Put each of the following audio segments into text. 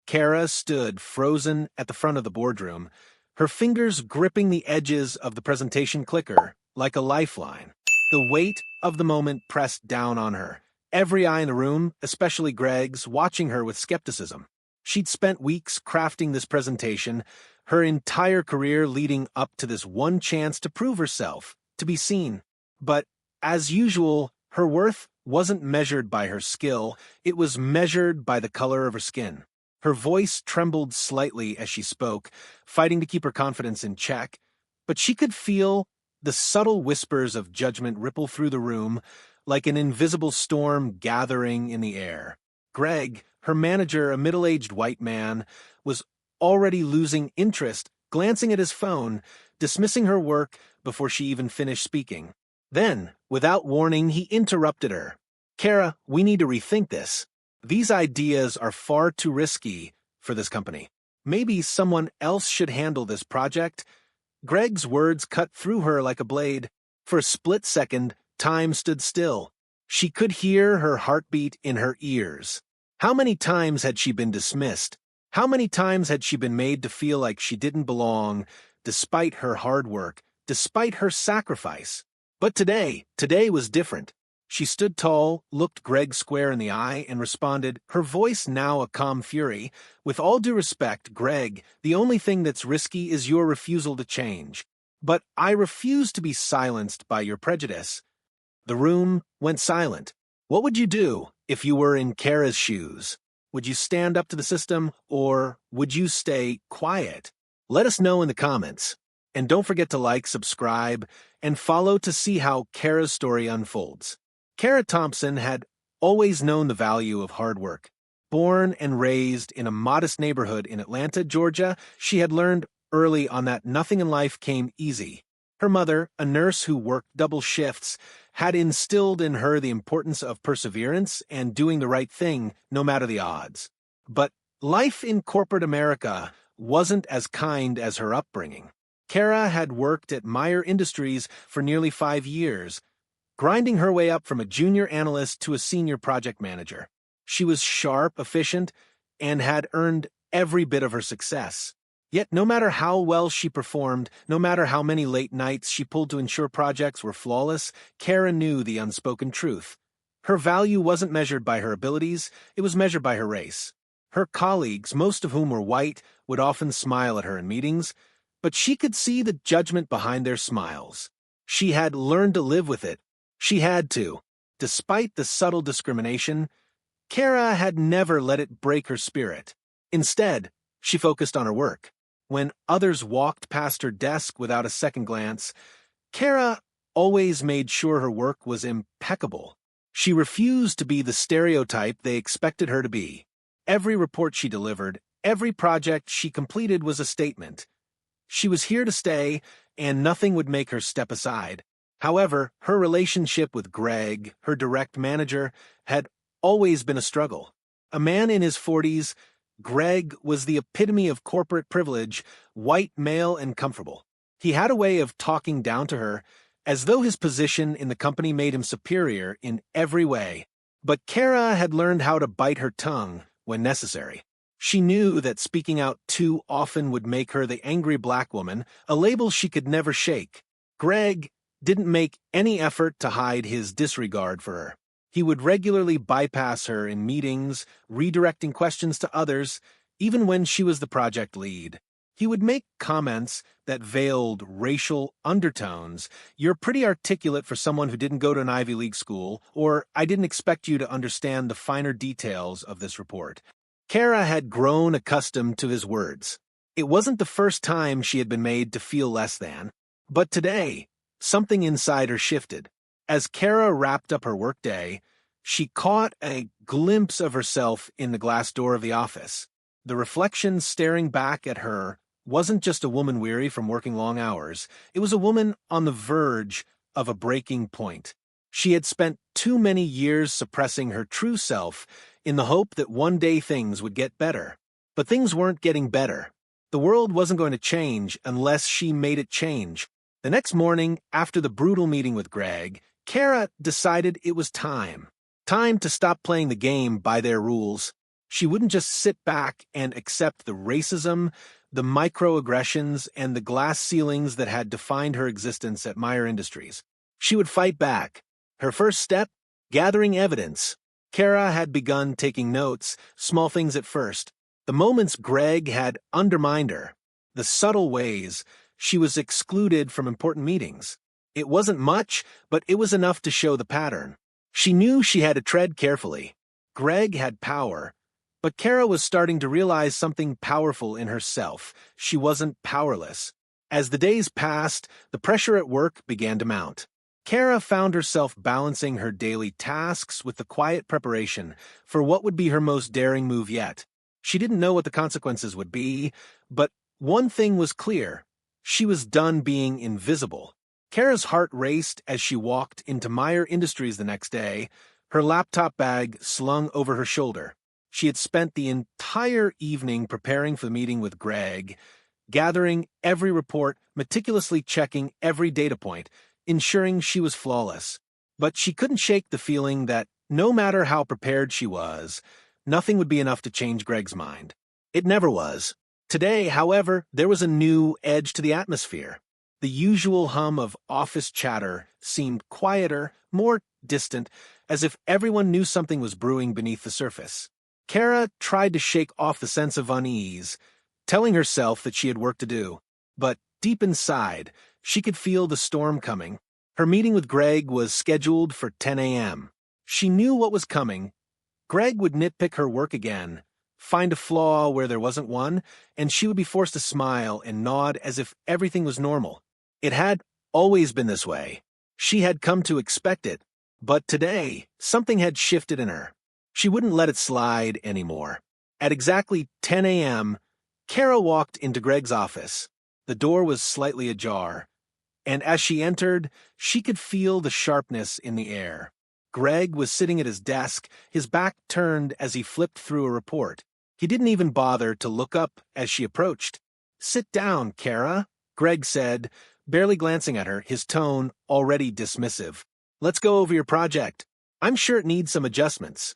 Kara stood frozen at the front of the boardroom, her fingers gripping the edges of the presentation clicker like a lifeline. The weight of the moment pressed down on her, every eye in the room, especially Greg's, watching her with skepticism. She'd spent weeks crafting this presentation, her entire career leading up to this one chance to prove herself, to be seen. But, as usual, her worth wasn't measured by her skill, it was measured by the color of her skin. Her voice trembled slightly as she spoke, fighting to keep her confidence in check, but she could feel the subtle whispers of judgment ripple through the room like an invisible storm gathering in the air. Greg, her manager, a middle-aged white man, was already losing interest, glancing at his phone, dismissing her work before she even finished speaking. Then, without warning, he interrupted her. "Kara, we need to rethink this. These ideas are far too risky for this company. Maybe someone else should handle this project." Greg's words cut through her like a blade. For a split second, time stood still. She could hear her heartbeat in her ears. How many times had she been dismissed? How many times had she been made to feel like she didn't belong, despite her hard work, despite her sacrifice? But today was different. She stood tall, looked Greg square in the eye, and responded, her voice now a calm fury. "With all due respect, Greg, the only thing that's risky is your refusal to change. But I refuse to be silenced by your prejudice." The room went silent. What would you do if you were in Kara's shoes? Would you stand up to the system, or would you stay quiet? Let us know in the comments. And don't forget to like, subscribe, and follow to see how Kara's story unfolds. Kara Thompson had always known the value of hard work. Born and raised in a modest neighborhood in Atlanta, Georgia, she had learned early on that nothing in life came easy. Her mother, a nurse who worked double shifts, had instilled in her the importance of perseverance and doing the right thing no matter the odds. But life in corporate America wasn't as kind as her upbringing. Kara had worked at Meyer Industries for nearly 5 years, grinding her way up from a junior analyst to a senior project manager. She was sharp, efficient, and had earned every bit of her success. Yet no matter how well she performed, no matter how many late nights she pulled to ensure projects were flawless, Kara knew the unspoken truth. Her value wasn't measured by her abilities, it was measured by her race. Her colleagues, most of whom were white, would often smile at her in meetings, but she could see the judgment behind their smiles. She had learned to live with it. She had to. Despite the subtle discrimination, Kara had never let it break her spirit. Instead, she focused on her work. When others walked past her desk without a second glance, Kara always made sure her work was impeccable. She refused to be the stereotype they expected her to be. Every report she delivered, every project she completed was a statement. She was here to stay, and nothing would make her step aside. However, her relationship with Greg, her direct manager, had always been a struggle. A man in his 40s, Greg was the epitome of corporate privilege, white, male, and comfortable. He had a way of talking down to her, as though his position in the company made him superior in every way. But Kara had learned how to bite her tongue when necessary. She knew that speaking out too often would make her the angry black woman, a label she could never shake. Greg didn't make any effort to hide his disregard for her. He would regularly bypass her in meetings, redirecting questions to others, even when she was the project lead. He would make comments that veiled racial undertones. "You're pretty articulate for someone who didn't go to an Ivy League school," or "I didn't expect you to understand the finer details of this report." Kara had grown accustomed to his words. It wasn't the first time she had been made to feel less than. But today, something inside her shifted. As Kara wrapped up her workday, she caught a glimpse of herself in the glass door of the office. The reflection staring back at her wasn't just a woman weary from working long hours. It was a woman on the verge of a breaking point. She had spent too many years suppressing her true self in the hope that one day things would get better. But things weren't getting better. The world wasn't going to change unless she made it change. The next morning, after the brutal meeting with Greg, Kara decided it was time. Time to stop playing the game by their rules. She wouldn't just sit back and accept the racism, the microaggressions, and the glass ceilings that had defined her existence at Meyer Industries. She would fight back. Her first step? Gathering evidence. Kara had begun taking notes, small things at first. The moments Greg had undermined her, the subtle ways she was excluded from important meetings. It wasn't much, but it was enough to show the pattern. She knew she had to tread carefully. Greg had power, but Kara was starting to realize something powerful in herself. She wasn't powerless. As the days passed, the pressure at work began to mount. Kara found herself balancing her daily tasks with the quiet preparation for what would be her most daring move yet. She didn't know what the consequences would be, but one thing was clear. She was done being invisible. Kara's heart raced as she walked into Meyer Industries the next day, her laptop bag slung over her shoulder. She had spent the entire evening preparing for the meeting with Greg, gathering every report, meticulously checking every data point, ensuring she was flawless. But she couldn't shake the feeling that no matter how prepared she was, nothing would be enough to change Greg's mind. It never was. Today, however, there was a new edge to the atmosphere. The usual hum of office chatter seemed quieter, more distant, as if everyone knew something was brewing beneath the surface. Kara tried to shake off the sense of unease, telling herself that she had work to do. But deep inside, she could feel the storm coming. Her meeting with Greg was scheduled for 10 a.m. She knew what was coming. Greg would nitpick her work again, find a flaw where there wasn't one, and she would be forced to smile and nod as if everything was normal. It had always been this way. She had come to expect it. But today, something had shifted in her. She wouldn't let it slide anymore. At exactly 10 a.m., Kara walked into Greg's office. The door was slightly ajar, and as she entered, she could feel the sharpness in the air. Greg was sitting at his desk, his back turned as he flipped through a report. He didn't even bother to look up as she approached. "Sit down, Kara," Greg said, barely glancing at her, his tone already dismissive. "Let's go over your project. I'm sure it needs some adjustments."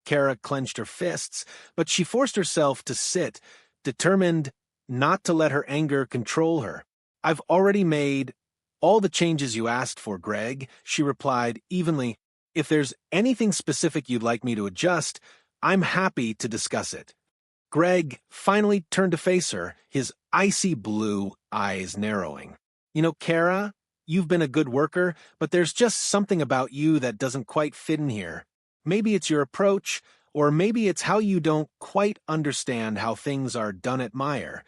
Kara clenched her fists, but she forced herself to sit, determined not to let her anger control her. "I've already made all the changes you asked for, Greg," she replied evenly. "If there's anything specific you'd like me to adjust, I'm happy to discuss it." Greg finally turned to face her, his icy blue eyes narrowing. "You know, Kara, you've been a good worker, but there's just something about you that doesn't quite fit in here. Maybe it's your approach, or maybe it's how you don't quite understand how things are done at Meyer."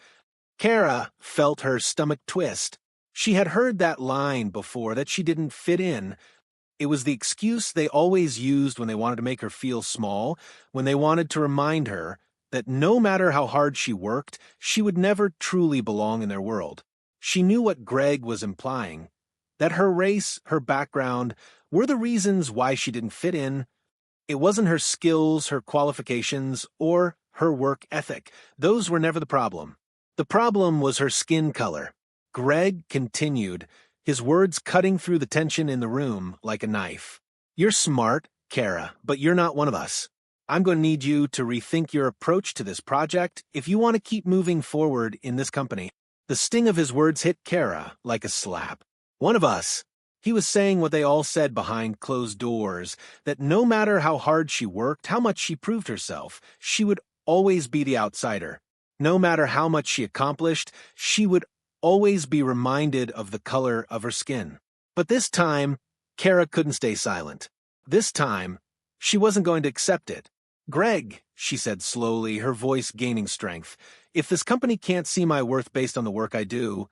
Kara felt her stomach twist. She had heard that line before, that she didn't fit in. It was the excuse they always used when they wanted to make her feel small, when they wanted to remind her that no matter how hard she worked, she would never truly belong in their world. She knew what Greg was implying, that her race, her background, were the reasons why she didn't fit in. It wasn't her skills, her qualifications, or her work ethic. Those were never the problem. The problem was her skin color. Greg continued, his words cutting through the tension in the room like a knife. "You're smart, Kara, but you're not one of us. I'm going to need you to rethink your approach to this project if you want to keep moving forward in this company." The sting of his words hit Kara like a slap. One of us. He was saying what they all said behind closed doors, that no matter how hard she worked, how much she proved herself, she would always be the outsider. No matter how much she accomplished, she would always be reminded of the color of her skin. But this time, Kara couldn't stay silent. This time, she wasn't going to accept it. "Greg," she said slowly, her voice gaining strength, "if this company can't see my worth based on the work I do,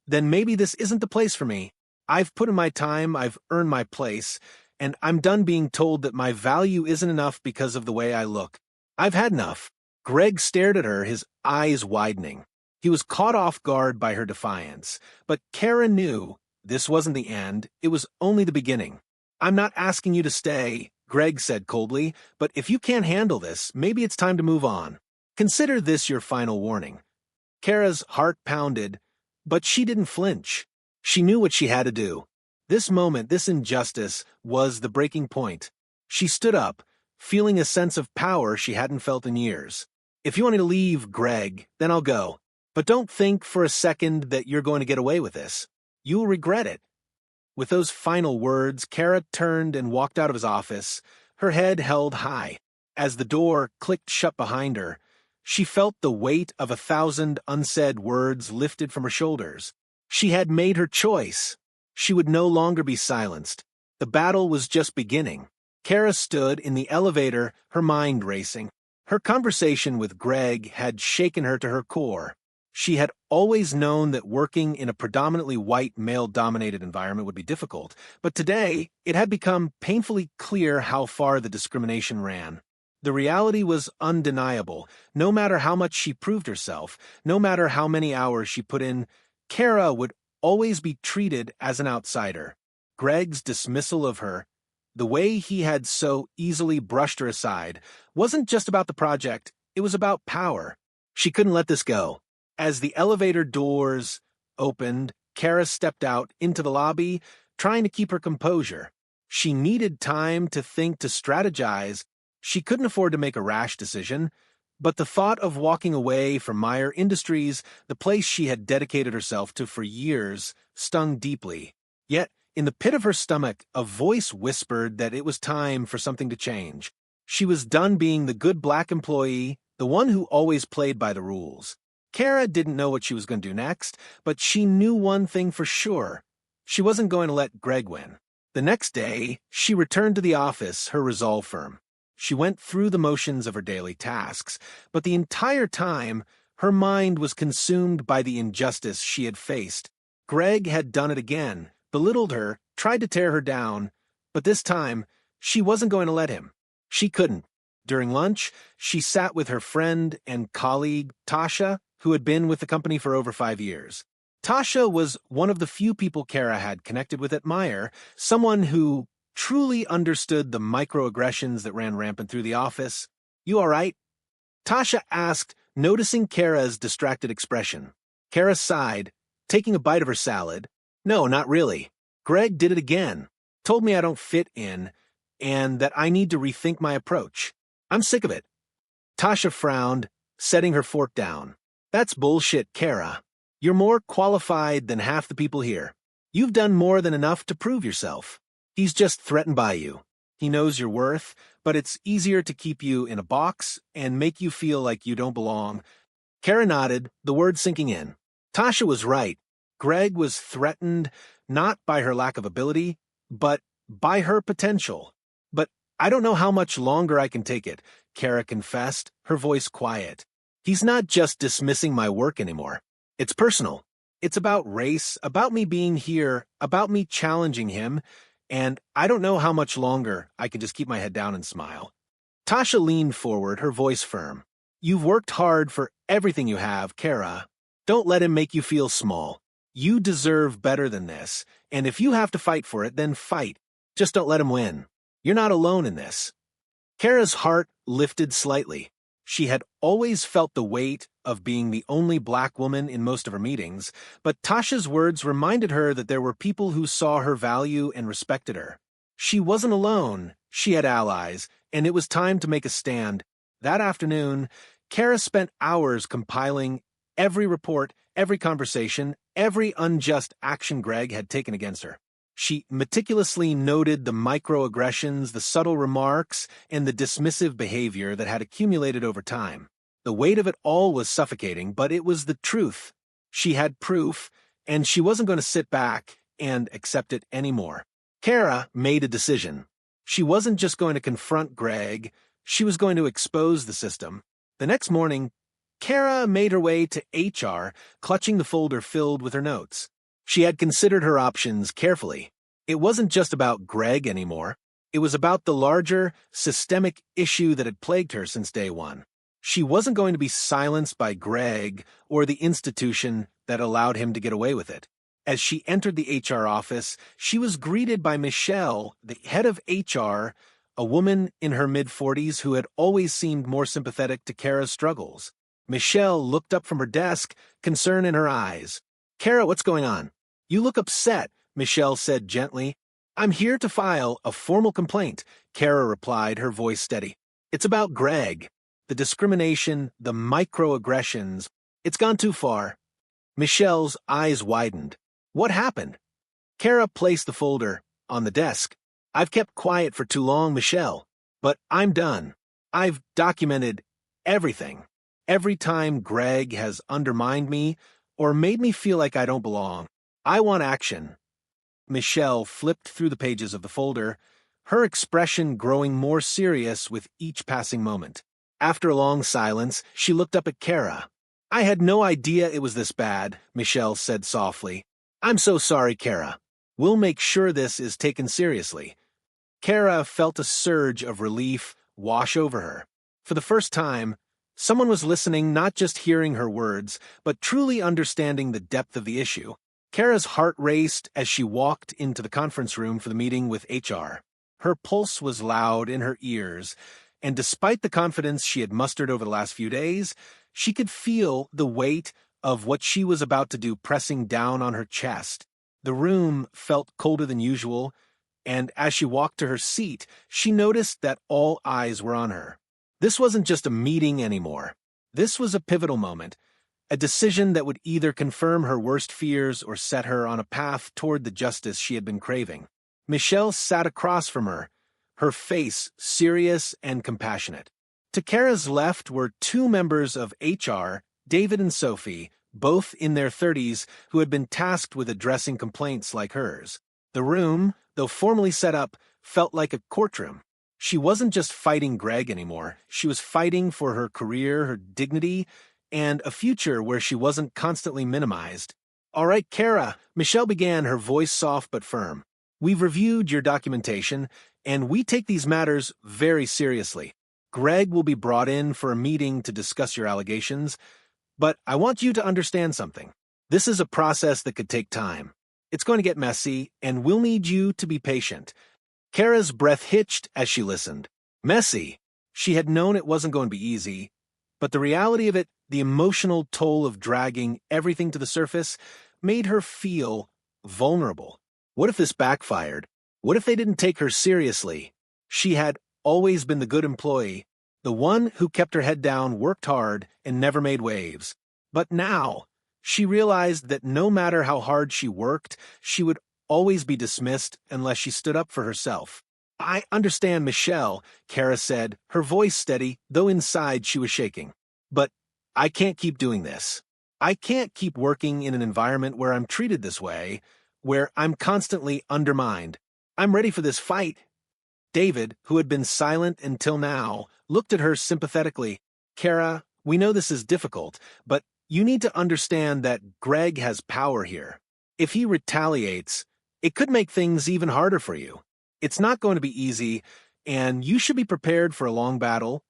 then maybe this isn't the place for me. I've put in my time, I've earned my place, and I'm done being told that my value isn't enough because of the way I look. I've had enough." Greg stared at her, his eyes widening. He was caught off guard by her defiance, but Kara knew this wasn't the end, it was only the beginning. "I'm not asking you to stay," Greg said coldly, "but if you can't handle this, maybe it's time to move on. Consider this your final warning." Kara's heart pounded, but she didn't flinch. She knew what she had to do. This moment, this injustice, was the breaking point. She stood up, feeling a sense of power she hadn't felt in years. "If you want me to leave, Greg, then I'll go. But don't think for a second that you're going to get away with this. You'll regret it." With those final words, Kara turned and walked out of his office, her head held high. As the door clicked shut behind her, she felt the weight of 1,000 unsaid words lifted from her shoulders. She had made her choice. She would no longer be silenced. The battle was just beginning. Kara stood in the elevator, her mind racing. Her conversation with Greg had shaken her to her core. She had always known that working in a predominantly white, male-dominated environment would be difficult, but today it had become painfully clear how far the discrimination ran. The reality was undeniable. No matter how much she proved herself, no matter how many hours she put in, Kara would always be treated as an outsider. Greg's dismissal of her, the way he had so easily brushed her aside, wasn't just about the project, it was about power. She couldn't let this go. As the elevator doors opened, Kara stepped out into the lobby, trying to keep her composure. She needed time to think, to strategize. She couldn't afford to make a rash decision, but the thought of walking away from Meyer Industries, the place she had dedicated herself to for years, stung deeply. Yet, in the pit of her stomach, a voice whispered that it was time for something to change. She was done being the good black employee, the one who always played by the rules. Kara didn't know what she was going to do next, but she knew one thing for sure. She wasn't going to let Greg win. The next day, she returned to the office, her resolve firm. She went through the motions of her daily tasks, but the entire time, her mind was consumed by the injustice she had faced. Greg had done it again, belittled her, tried to tear her down, but this time, she wasn't going to let him. She couldn't. During lunch, she sat with her friend and colleague, Tasha, who had been with the company for over 5 years. Tasha was one of the few people Kara had connected with at Meyer, someone who truly understood the microaggressions that ran rampant through the office. "You all right?" Tasha asked, noticing Kara's distracted expression. Kara sighed, taking a bite of her salad. "No, not really. Greg did it again. Told me I don't fit in, and that I need to rethink my approach. I'm sick of it." Tasha frowned, setting her fork down. "That's bullshit, Kara. You're more qualified than half the people here. You've done more than enough to prove yourself. He's just threatened by you. He knows your worth, but it's easier to keep you in a box and make you feel like you don't belong." Kara nodded, the words sinking in. Tasha was right. Greg was threatened not by her lack of ability, but by her potential. "But I don't know how much longer I can take it," Kara confessed, her voice quiet. "He's not just dismissing my work anymore. It's personal. It's about race, about me being here, about me challenging him, and I don't know how much longer I can just keep my head down and smile." Tasha leaned forward, her voice firm. "You've worked hard for everything you have, Kara. Don't let him make you feel small. You deserve better than this, and if you have to fight for it, then fight. Just don't let him win. You're not alone in this." Kara's heart lifted slightly. She had always felt the weight of being the only black woman in most of her meetings, but Tasha's words reminded her that there were people who saw her value and respected her. She wasn't alone, she had allies, and it was time to make a stand. That afternoon, Kara spent hours compiling every report, every conversation, every unjust action Greg had taken against her. She meticulously noted the microaggressions, the subtle remarks, and the dismissive behavior that had accumulated over time. The weight of it all was suffocating, but it was the truth. She had proof, and she wasn't going to sit back and accept it anymore. Kara made a decision. She wasn't just going to confront Greg, she was going to expose the system. The next morning, Kara made her way to HR, clutching the folder filled with her notes. She had considered her options carefully. It wasn't just about Greg anymore. It was about the larger, systemic issue that had plagued her since day one. She wasn't going to be silenced by Greg or the institution that allowed him to get away with it. As she entered the HR office, she was greeted by Michelle, the head of HR, a woman in her mid-40s who had always seemed more sympathetic to Kara's struggles. Michelle looked up from her desk, concern in her eyes. "Kara, what's going on?" "You look upset," Michelle said gently. I'm here to file a formal complaint, Kara replied, her voice steady. It's about Greg. The discrimination, the microaggressions. It's gone too far. Michelle's eyes widened. What happened? Kara placed the folder on the desk. I've kept quiet for too long, Michelle. But I'm done. I've documented everything. Every time Greg has undermined me or made me feel like I don't belong. I want action. Michelle flipped through the pages of the folder, her expression growing more serious with each passing moment. After a long silence, she looked up at Kara. I had no idea it was this bad, Michelle said softly. I'm so sorry, Kara. We'll make sure this is taken seriously. Kara felt a surge of relief wash over her. For the first time, someone was listening, not just hearing her words, but truly understanding the depth of the issue. Kara's heart raced as she walked into the conference room for the meeting with HR. Her pulse was loud in her ears, and despite the confidence she had mustered over the last few days, she could feel the weight of what she was about to do pressing down on her chest. The room felt colder than usual, and as she walked to her seat, she noticed that all eyes were on her. This wasn't just a meeting anymore. This was a pivotal moment, a decision that would either confirm her worst fears or set her on a path toward the justice she had been craving. Michelle sat across from her, her face serious and compassionate. To Kara's left were two members of HR, David and Sophie, both in their 30s, who had been tasked with addressing complaints like hers. The room, though formally set up, felt like a courtroom. She wasn't just fighting Greg anymore. She was fighting for her career, her dignity, and a future where she wasn't constantly minimized. All right, Kara, Michelle began, her voice soft but firm. We've reviewed your documentation, and we take these matters very seriously. Greg will be brought in for a meeting to discuss your allegations, but I want you to understand something. This is a process that could take time. It's going to get messy, and we'll need you to be patient. Kara's breath hitched as she listened. Messy. She had known it wasn't going to be easy, but the reality of it, the emotional toll of dragging everything to the surface, made her feel vulnerable. What if this backfired? What if they didn't take her seriously? She had always been the good employee, the one who kept her head down, worked hard, and never made waves. But now, she realized that no matter how hard she worked, she would always be dismissed unless she stood up for herself. I understand, Michelle, Kara said, her voice steady, though inside she was shaking. But I can't keep doing this. I can't keep working in an environment where I'm treated this way, where I'm constantly undermined. I'm ready for this fight. David, who had been silent until now, looked at her sympathetically. Kara, we know this is difficult, but you need to understand that Greg has power here. If he retaliates, it could make things even harder for you. It's not going to be easy, and you should be prepared for a long battle.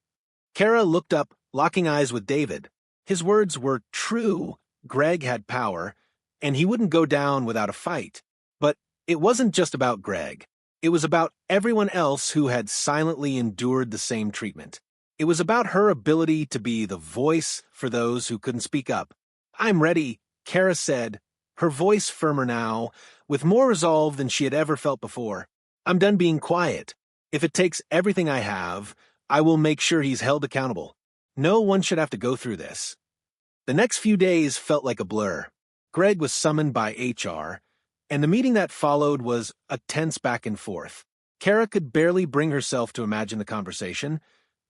Kara looked up, locking eyes with David. His words were true. Greg had power, and he wouldn't go down without a fight. But it wasn't just about Greg. It was about everyone else who had silently endured the same treatment. It was about her ability to be the voice for those who couldn't speak up. I'm ready, Kara said, her voice firmer now, with more resolve than she had ever felt before. I'm done being quiet. If it takes everything I have, I will make sure he's held accountable. No one should have to go through this. The next few days felt like a blur. Greg was summoned by HR, and the meeting that followed was a tense back and forth. Kara could barely bring herself to imagine the conversation,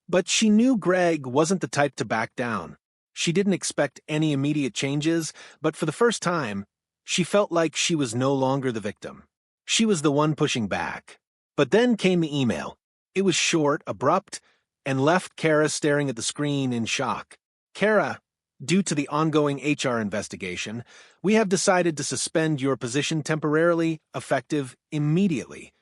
but she knew Greg wasn't the type to back down. She didn't expect any immediate changes, but for the first time, she felt like she was no longer the victim. She was the one pushing back. But then came the email. It was short, abrupt, and left Kara staring at the screen in shock. Kara, due to the ongoing HR investigation, we have decided to suspend your position temporarily, effective immediately.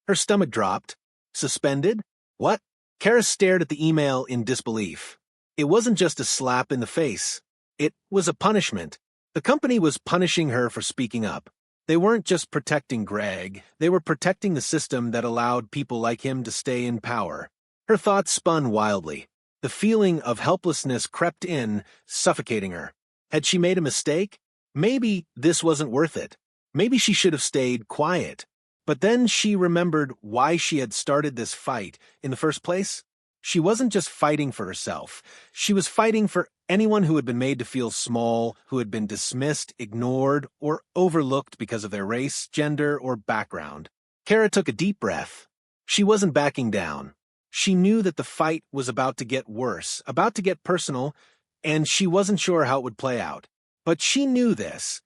Her stomach dropped. Suspended? What? Kara stared at the email in disbelief. It wasn't just a slap in the face. It was a punishment. The company was punishing her for speaking up. They weren't just protecting Greg, they were protecting the system that allowed people like him to stay in power. Her thoughts spun wildly. The feeling of helplessness crept in, suffocating her. Had she made a mistake? Maybe this wasn't worth it. Maybe she should have stayed quiet. But then she remembered why she had started this fight in the first place. She wasn't just fighting for herself. She was fighting for anyone who had been made to feel small, who had been dismissed, ignored, or overlooked because of their race, gender, or background. Kara took a deep breath. She wasn't backing down. She knew that the fight was about to get worse, about to get personal, and she wasn't sure how it would play out. But she knew this.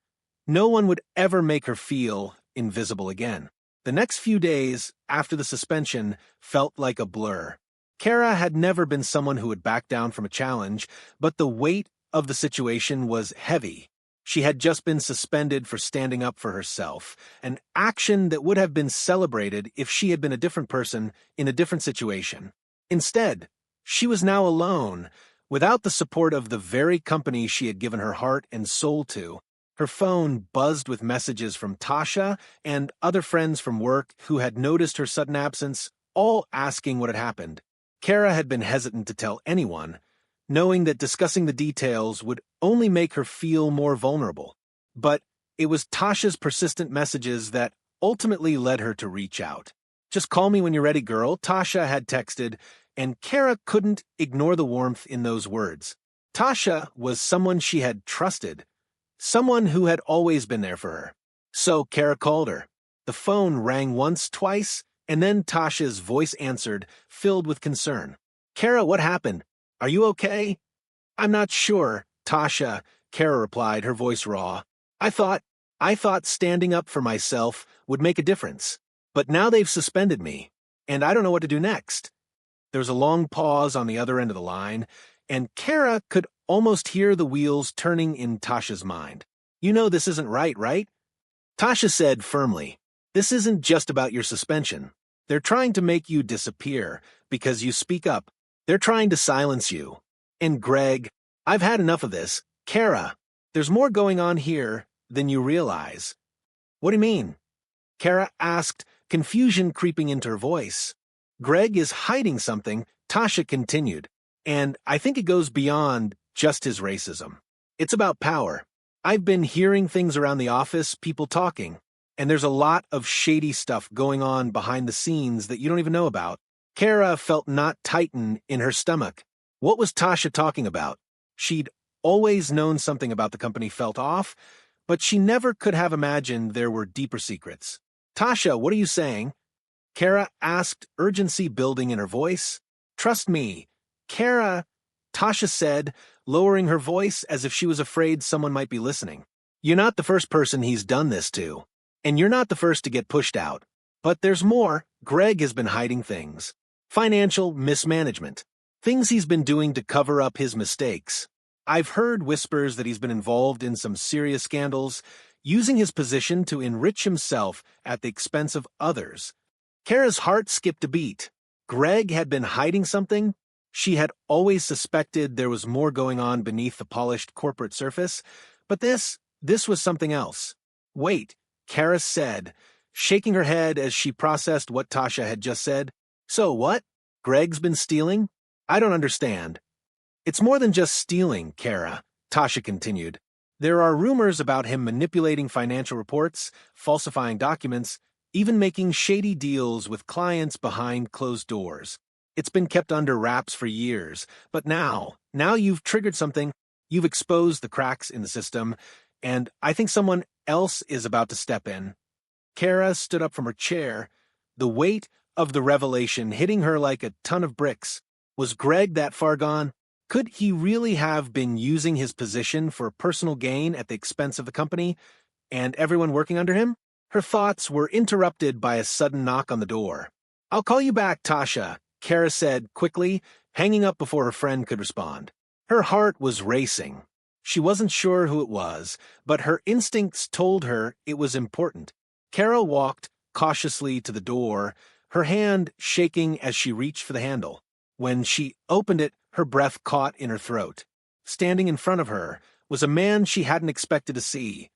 No one would ever make her feel invisible again. The next few days, after the suspension, felt like a blur. Kara had never been someone who would back down from a challenge, but the weight of the situation was heavy. She had just been suspended for standing up for herself, an action that would have been celebrated if she had been a different person in a different situation. Instead, she was now alone, without the support of the very company she had given her heart and soul to. Her phone buzzed with messages from Tasha and other friends from work who had noticed her sudden absence, all asking what had happened. Kara had been hesitant to tell anyone, knowing that discussing the details would only make her feel more vulnerable. But it was Tasha's persistent messages that ultimately led her to reach out. "Just call me when you're ready, girl," Tasha had texted, and Kara couldn't ignore the warmth in those words. Tasha was someone she had trusted, someone who had always been there for her. So Kara called her. The phone rang once, twice, and then Tasha's voice answered, filled with concern. "Kara, what happened? Are you okay?" "I'm not sure, Tasha," Kara replied, her voice raw. I thought standing up for myself would make a difference. But now they've suspended me, and I don't know what to do next." There was a long pause on the other end of the line, and Kara could almost hear the wheels turning in Tasha's mind. "You know this isn't right, right?" Tasha said firmly, "This isn't just about your suspension. They're trying to make you disappear because you speak up. They're trying to silence you. And Greg, I've had enough of this. Kara, there's more going on here than you realize." "What do you mean?" Kara asked, confusion creeping into her voice. "Greg is hiding something," Tasha continued, "and I think it goes beyond just his racism. It's about power. I've been hearing things around the office, people talking, and there's a lot of shady stuff going on behind the scenes that you don't even know about." Kara felt knot tighten in her stomach. What was Tasha talking about? She'd always known something about the company felt off, but she never could have imagined there were deeper secrets. "Tasha, what are you saying?" Kara asked, urgency building in her voice. "Trust me, Kara," Tasha said, lowering her voice as if she was afraid someone might be listening. "You're not the first person he's done this to, and you're not the first to get pushed out. But there's more. Greg has been hiding things. Financial mismanagement. Things he's been doing to cover up his mistakes. I've heard whispers that he's been involved in some serious scandals, using his position to enrich himself at the expense of others." Kara's heart skipped a beat. Greg had been hiding something? She had always suspected there was more going on beneath the polished corporate surface, but this was something else. "Wait," Kara said, shaking her head as she processed what Tasha had just said. "So what? Greg's been stealing? I don't understand." "It's more than just stealing, Kara," Tasha continued. "There are rumors about him manipulating financial reports, falsifying documents, even making shady deals with clients behind closed doors. It's been kept under wraps for years, but now you've triggered something. You've exposed the cracks in the system, and I think someone else is about to step in." Kara stood up from her chair, the weight of the revelation hitting her like a ton of bricks. Was Greg that far gone? Could he really have been using his position for personal gain at the expense of the company and everyone working under him? Her thoughts were interrupted by a sudden knock on the door. "I'll call you back, Tasha," Kara said quickly, hanging up before her friend could respond. Her heart was racing. She wasn't sure who it was, but her instincts told her it was important. Kara walked cautiously to the door, her hand shaking as she reached for the handle. When she opened it, her breath caught in her throat. Standing in front of her was a man she hadn't expected to see.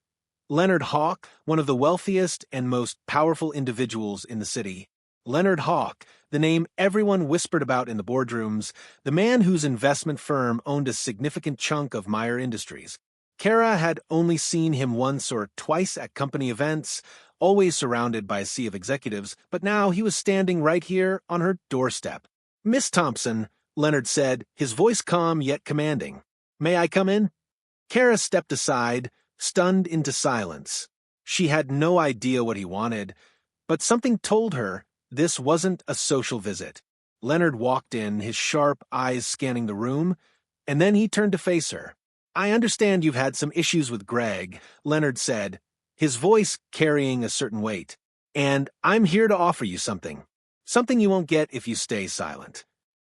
Leonard Hawk, one of the wealthiest and most powerful individuals in the city. Leonard Hawk, the name everyone whispered about in the boardrooms, the man whose investment firm owned a significant chunk of Meyer Industries. Kara had only seen him once or twice at company events, always surrounded by a sea of executives, but now he was standing right here on her doorstep. "Miss Thompson," Leonard said, his voice calm yet commanding. "May I come in?" Kara stepped aside, stunned into silence. She had no idea what he wanted, but something told her this wasn't a social visit. Leonard walked in, his sharp eyes scanning the room, and then he turned to face her. "I understand you've had some issues with Greg," Leonard said, his voice carrying a certain weight. "And I'm here to offer you something. Something you won't get if you stay silent."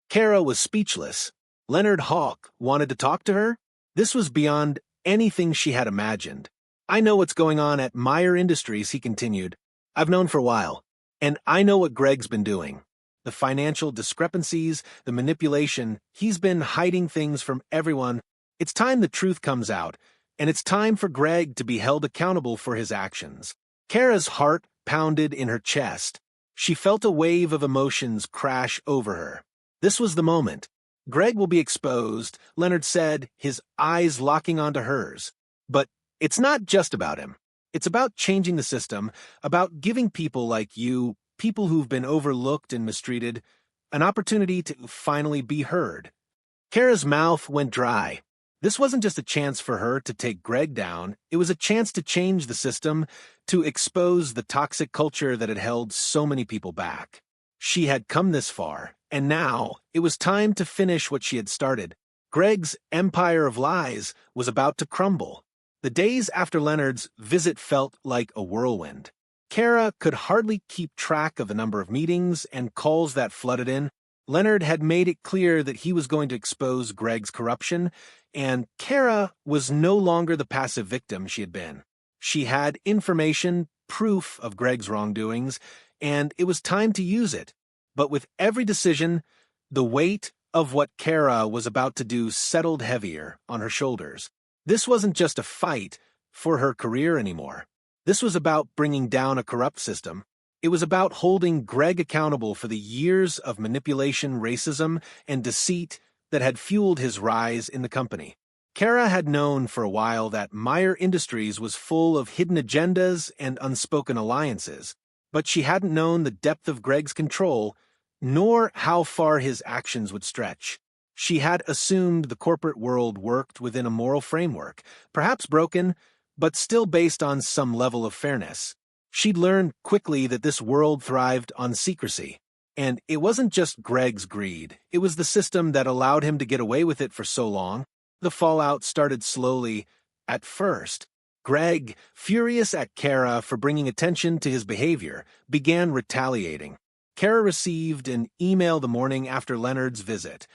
Kara was speechless. Leonard Hawke wanted to talk to her? This was beyond anything she had imagined. "I know what's going on at Meyer Industries," he continued. "I've known for a while. And I know what Greg's been doing. The financial discrepancies, the manipulation, he's been hiding things from everyone. It's time the truth comes out, and it's time for Greg to be held accountable for his actions." Kara's heart pounded in her chest. She felt a wave of emotions crash over her. This was the moment. "Greg will be exposed," Leonard said, his eyes locking onto hers. "But it's not just about him. It's about changing the system, about giving people like you, people who've been overlooked and mistreated, an opportunity to finally be heard." Kara's mouth went dry. This wasn't just a chance for her to take Greg down, it was a chance to change the system, to expose the toxic culture that had held so many people back. She had come this far, and now it was time to finish what she had started. Greg's empire of lies was about to crumble. The days after Leonard's visit felt like a whirlwind. Kara could hardly keep track of the number of meetings and calls that flooded in. Leonard had made it clear that he was going to expose Greg's corruption, and Kara was no longer the passive victim she had been. She had information, proof of Greg's wrongdoings, and it was time to use it. But with every decision, the weight of what Kara was about to do settled heavier on her shoulders. This wasn't just a fight for her career anymore. This was about bringing down a corrupt system. It was about holding Greg accountable for the years of manipulation, racism, and deceit that had fueled his rise in the company. Kara had known for a while that Meyer Industries was full of hidden agendas and unspoken alliances, but she hadn't known the depth of Greg's control, nor how far his actions would stretch. She had assumed the corporate world worked within a moral framework, perhaps broken, but still based on some level of fairness. She'd learned quickly that this world thrived on secrecy. And it wasn't just Greg's greed, it was the system that allowed him to get away with it for so long. The fallout started slowly. At first, Greg, furious at Kara for bringing attention to his behavior, began retaliating. Kara received an email the morning after Leonard's visit.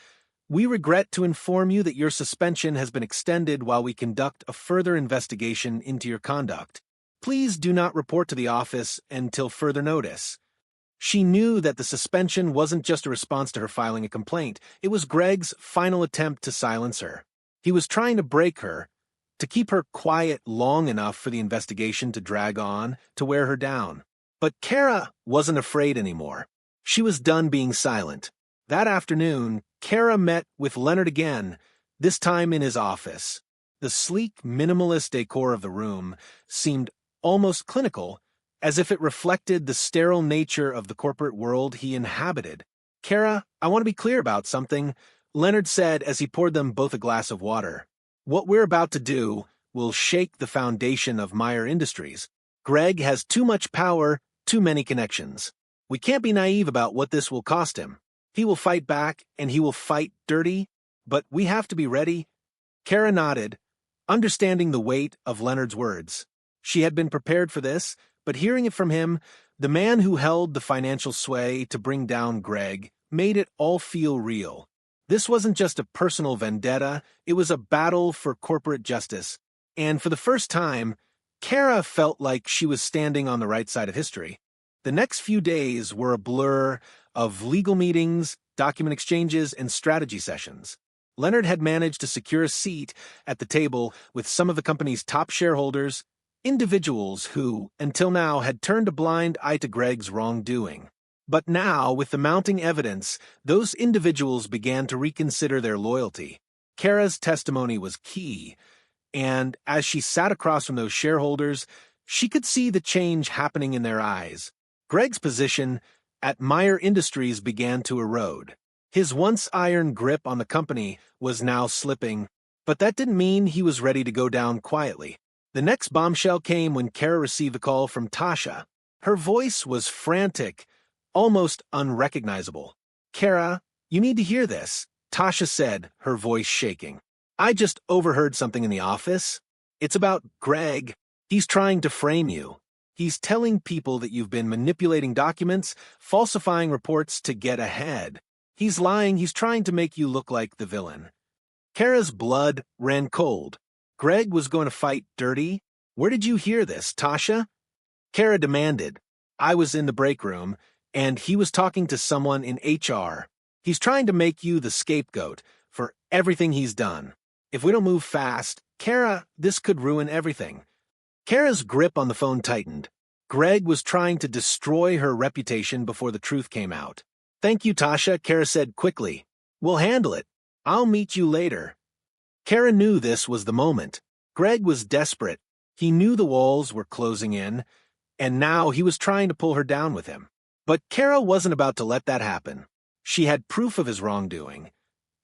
"We regret to inform you that your suspension has been extended while we conduct a further investigation into your conduct. Please do not report to the office until further notice." She knew that the suspension wasn't just a response to her filing a complaint. It was Greg's final attempt to silence her. He was trying to break her, to keep her quiet long enough for the investigation to drag on, to wear her down. But Kara wasn't afraid anymore. She was done being silent. That afternoon, Kara met with Leonard again, this time in his office. The sleek, minimalist decor of the room seemed almost clinical, as if it reflected the sterile nature of the corporate world he inhabited. "Kara, I want to be clear about something," Leonard said as he poured them both a glass of water. "What we're about to do will shake the foundation of Meyer Industries. Greg has too much power, too many connections. We can't be naive about what this will cost him. He will fight back, and he will fight dirty, but we have to be ready." Kara nodded, understanding the weight of Leonard's words. She had been prepared for this, but hearing it from him, the man who held the financial sway to bring down Greg, made it all feel real. This wasn't just a personal vendetta, it was a battle for corporate justice. And for the first time, Kara felt like she was standing on the right side of history. The next few days were a blur of legal meetings, document exchanges, and strategy sessions. Leonard had managed to secure a seat at the table with some of the company's top shareholders, individuals who, until now, had turned a blind eye to Greg's wrongdoing. But now, with the mounting evidence, those individuals began to reconsider their loyalty. Kara's testimony was key, and as she sat across from those shareholders, She could see the change happening in their eyes. Greg's position at Meyer Industries began to erode. His once iron grip on the company was now slipping, but that didn't mean he was ready to go down quietly. The next bombshell came when Kara received a call from Tasha. Her voice was frantic, almost unrecognizable. "Kara, you need to hear this," Tasha said, her voice shaking. "I just overheard something in the office. It's about Greg. He's trying to frame you. He's telling people that you've been manipulating documents, falsifying reports to get ahead. He's lying. He's trying to make you look like the villain." Kara's blood ran cold. Greg was going to fight dirty? "Where did you hear this, Tasha?" Kara demanded. "I was in the break room, and he was talking to someone in HR. He's trying to make you the scapegoat for everything he's done. If we don't move fast, Kara, this could ruin everything." Kara's grip on the phone tightened. Greg was trying to destroy her reputation before the truth came out. "Thank you, Tasha," Kara said quickly. "We'll handle it. I'll meet you later." Kara knew this was the moment. Greg was desperate. He knew the walls were closing in, and now he was trying to pull her down with him. But Kara wasn't about to let that happen. She had proof of his wrongdoing,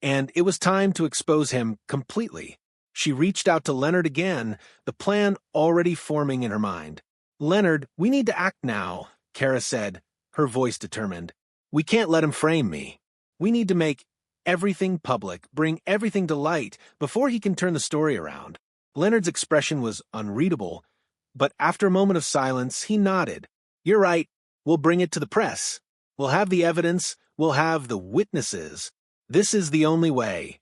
and it was time to expose him completely. She reached out to Leonard again, the plan already forming in her mind. "Leonard, we need to act now," Kara said, her voice determined. "We can't let him frame me. We need to make everything public, bring everything to light before he can turn the story around." Leonard's expression was unreadable, but after a moment of silence, he nodded. "You're right. We'll bring it to the press. We'll have the evidence. We'll have the witnesses. This is the only way."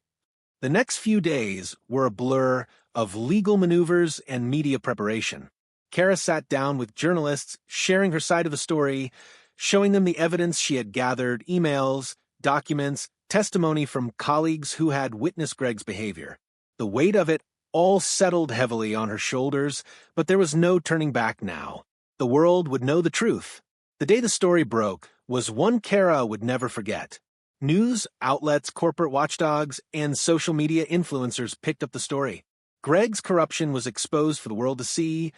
The next few days were a blur of legal maneuvers and media preparation. Kara sat down with journalists, sharing her side of the story, showing them the evidence she had gathered, emails, documents, testimony from colleagues who had witnessed Greg's behavior. The weight of it all settled heavily on her shoulders, but there was no turning back now. The world would know the truth. The day the story broke was one Kara would never forget. News outlets, corporate watchdogs, and social media influencers picked up the story. Greg's corruption was exposed for the world to see,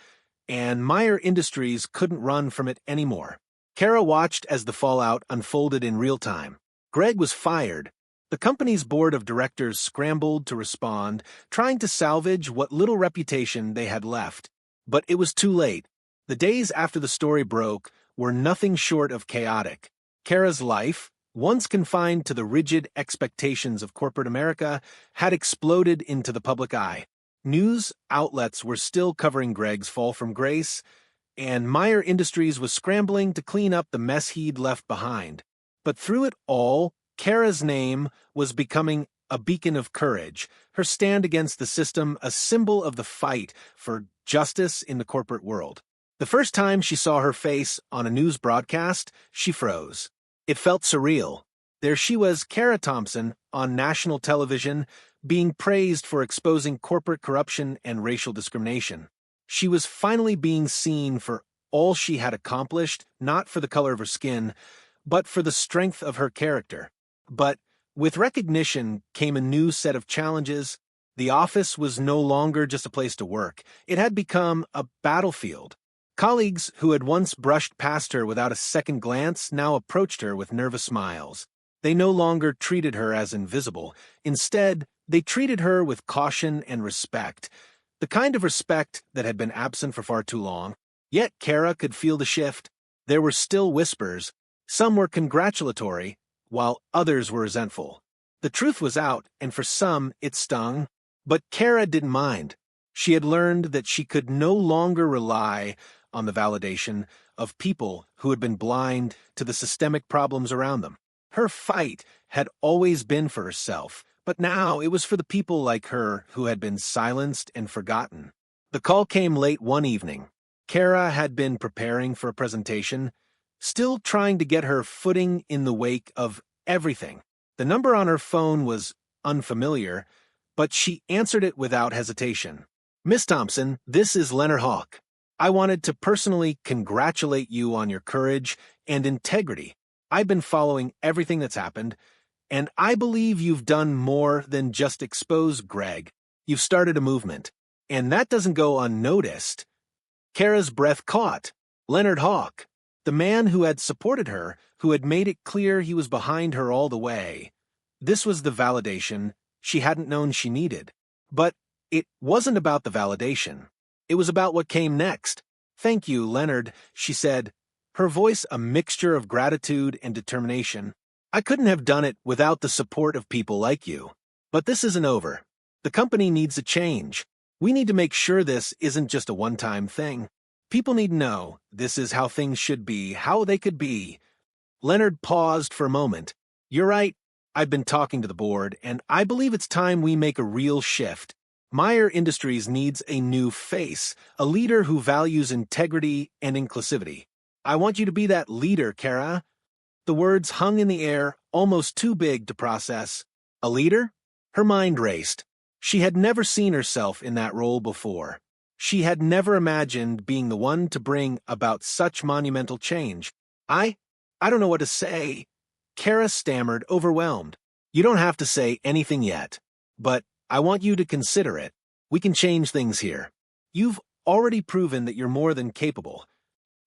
and Meyer Industries couldn't run from it anymore. Kara watched as the fallout unfolded in real time. Greg was fired. The company's board of directors scrambled to respond, trying to salvage what little reputation they had left. But it was too late. The days after the story broke were nothing short of chaotic. Kara's life, once confined to the rigid expectations of corporate America, had exploded into the public eye. News outlets were still covering Greg's fall from grace, and Meyer Industries was scrambling to clean up the mess he'd left behind. But through it all, Kara's name was becoming a beacon of courage, her stand against the system a symbol of the fight for justice in the corporate world. The first time she saw her face on a news broadcast, she froze. It felt surreal. There she was, Kara Thompson, on national television, being praised for exposing corporate corruption and racial discrimination. She was finally being seen for all she had accomplished, not for the color of her skin, but for the strength of her character. But with recognition came a new set of challenges. The office was no longer just a place to work. It had become a battlefield. Colleagues who had once brushed past her without a second glance now approached her with nervous smiles. They no longer treated her as invisible. Instead, they treated her with caution and respect, the kind of respect that had been absent for far too long. Yet Kara could feel the shift. There were still whispers. Some were congratulatory, while others were resentful. The truth was out, and for some it stung. But Kara didn't mind. She had learned that she could no longer rely on the validation of people who had been blind to the systemic problems around them. Her fight had always been for herself, but now it was for the people like her who had been silenced and forgotten. The call came late one evening. Kara had been preparing for a presentation, still trying to get her footing in the wake of everything. The number on her phone was unfamiliar, but she answered it without hesitation. "Miss Thompson, this is Leonard Hawk. I wanted to personally congratulate you on your courage and integrity. I've been following everything that's happened, and I believe you've done more than just expose Greg. You've started a movement, and that doesn't go unnoticed." Kara's breath caught. Leonard Hawk, the man who had supported her, who had made it clear he was behind her all the way. This was the validation she hadn't known she needed. But it wasn't about the validation. It was about what came next. "Thank you, Leonard," she said, her voice a mixture of gratitude and determination. "I couldn't have done it without the support of people like you. But this isn't over. The company needs a change. We need to make sure this isn't just a one-time thing. People need to know this is how things should be, how they could be." Leonard paused for a moment. "You're right. I've been talking to the board, and I believe it's time we make a real shift. Meyer Industries needs a new face, a leader who values integrity and inclusivity. I want you to be that leader, Kara." The words hung in the air, almost too big to process. A leader? Her mind raced. She had never seen herself in that role before. She had never imagined being the one to bring about such monumental change. I don't know what to say." Kara stammered, overwhelmed. "You don't have to say anything yet. But I want you to consider it. We can change things here. You've already proven that you're more than capable."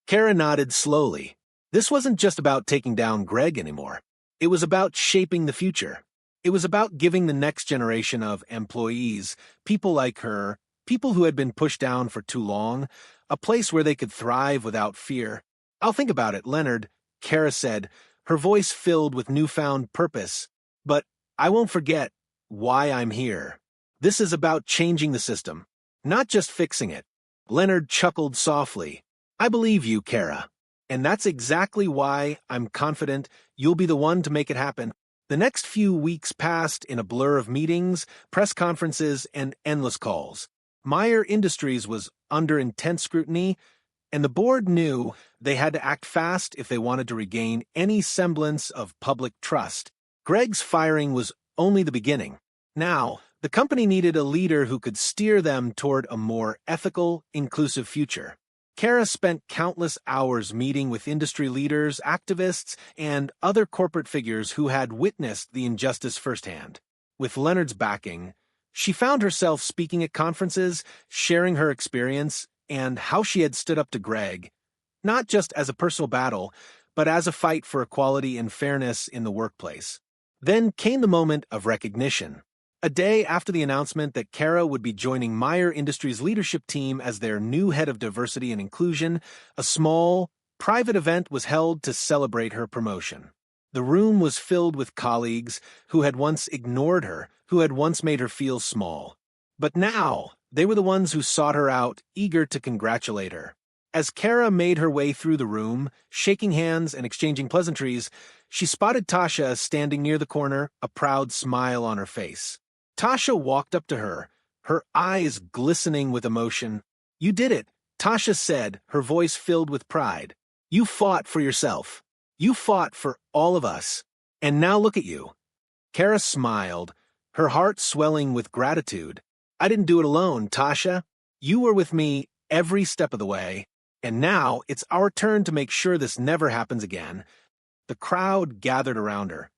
Kara nodded slowly. This wasn't just about taking down Greg anymore. It was about shaping the future. It was about giving the next generation of employees, people like her, people who had been pushed down for too long, a place where they could thrive without fear. "I'll think about it, Leonard," Kara said, her voice filled with newfound purpose. "But I won't forget why I'm here. This is about changing the system, not just fixing it." Leonard chuckled softly. "I believe you, Kara. And that's exactly why I'm confident you'll be the one to make it happen." The next few weeks passed in a blur of meetings, press conferences, and endless calls. Meyer Industries was under intense scrutiny, and the board knew they had to act fast if they wanted to regain any semblance of public trust. Greg's firing was only the beginning. Now, the company needed a leader who could steer them toward a more ethical, inclusive future. Kara spent countless hours meeting with industry leaders, activists, and other corporate figures who had witnessed the injustice firsthand. With Leonard's backing, she found herself speaking at conferences, sharing her experience, and how she had stood up to Greg, not just as a personal battle, but as a fight for equality and fairness in the workplace. Then came the moment of recognition. A day after the announcement that Kara would be joining Meyer Industries' leadership team as their new head of diversity and inclusion, a small, private event was held to celebrate her promotion. The room was filled with colleagues who had once ignored her, who had once made her feel small. But now, they were the ones who sought her out, eager to congratulate her. As Kara made her way through the room, shaking hands and exchanging pleasantries, she spotted Tasha standing near the corner, a proud smile on her face. Tasha walked up to her, her eyes glistening with emotion. "You did it," Tasha said, her voice filled with pride. "You fought for yourself. You fought for all of us. And now look at you." Kara smiled, her heart swelling with gratitude. "I didn't do it alone, Tasha. You were with me every step of the way. And now it's our turn to make sure this never happens again." The crowd gathered around her.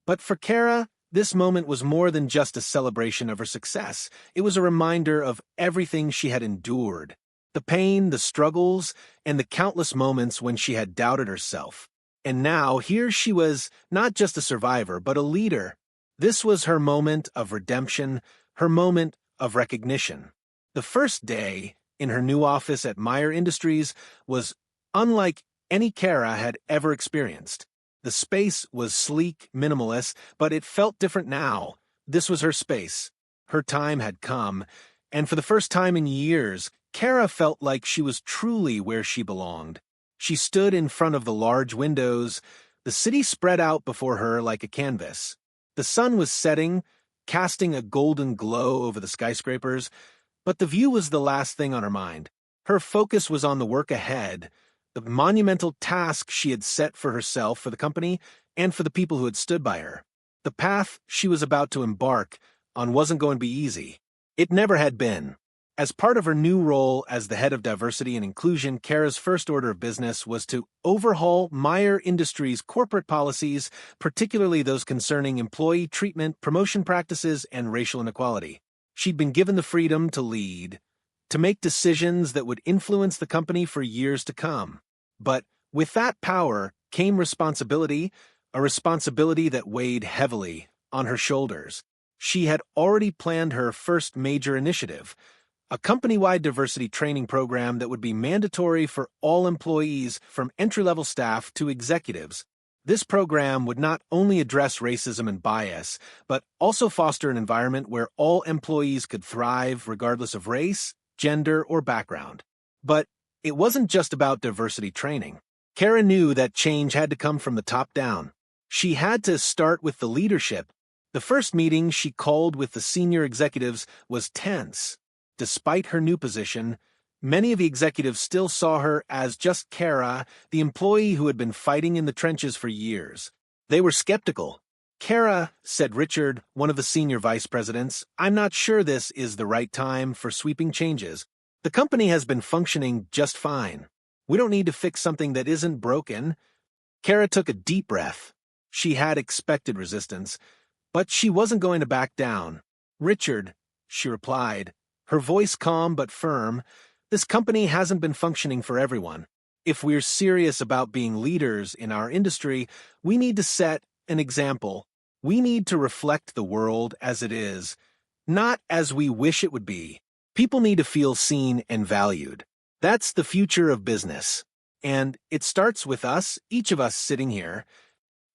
But for Kara, this moment was more than just a celebration of her success. It was a reminder of everything she had endured. The pain, the struggles, and the countless moments when she had doubted herself. And now, here she was, not just a survivor, but a leader. This was her moment of redemption, her moment of recognition. The first day in her new office at Meyer Industries was unlike any Kara had ever experienced. The space was sleek, minimalist, but it felt different now. This was her space. Her time had come, and for the first time in years, Kara felt like she was truly where she belonged. She stood in front of the large windows, the city spread out before her like a canvas. The sun was setting, casting a golden glow over the skyscrapers, but the view was the last thing on her mind. Her focus was on the work ahead, the monumental task she had set for herself, for the company, and for the people who had stood by her. The path she was about to embark on wasn't going to be easy. It never had been. As part of her new role as the head of diversity and inclusion, Kara's first order of business was to overhaul Meyer Industries' corporate policies, particularly those concerning employee treatment, promotion practices, and racial inequality. She'd been given the freedom to lead, to make decisions that would influence the company for years to come. But with that power came responsibility, a responsibility that weighed heavily on her shoulders. She had already planned her first major initiative, a company-wide diversity training program that would be mandatory for all employees from entry-level staff to executives. This program would not only address racism and bias, but also foster an environment where all employees could thrive regardless of race, gender, or background. But it wasn't just about diversity training. Kara knew that change had to come from the top down. She had to start with the leadership. The first meeting she called with the senior executives was tense. Despite her new position, many of the executives still saw her as just Kara, the employee who had been fighting in the trenches for years. They were skeptical. "Kara," said Richard, one of the senior vice presidents, "I'm not sure this is the right time for sweeping changes. The company has been functioning just fine. We don't need to fix something that isn't broken." Kara took a deep breath. She had expected resistance, but she wasn't going to back down. "Richard," she replied, her voice calm but firm, "this company hasn't been functioning for everyone. If we're serious about being leaders in our industry, we need to set an example. We need to reflect the world as it is, not as we wish it would be. People need to feel seen and valued. That's the future of business. And it starts with us, each of us sitting here."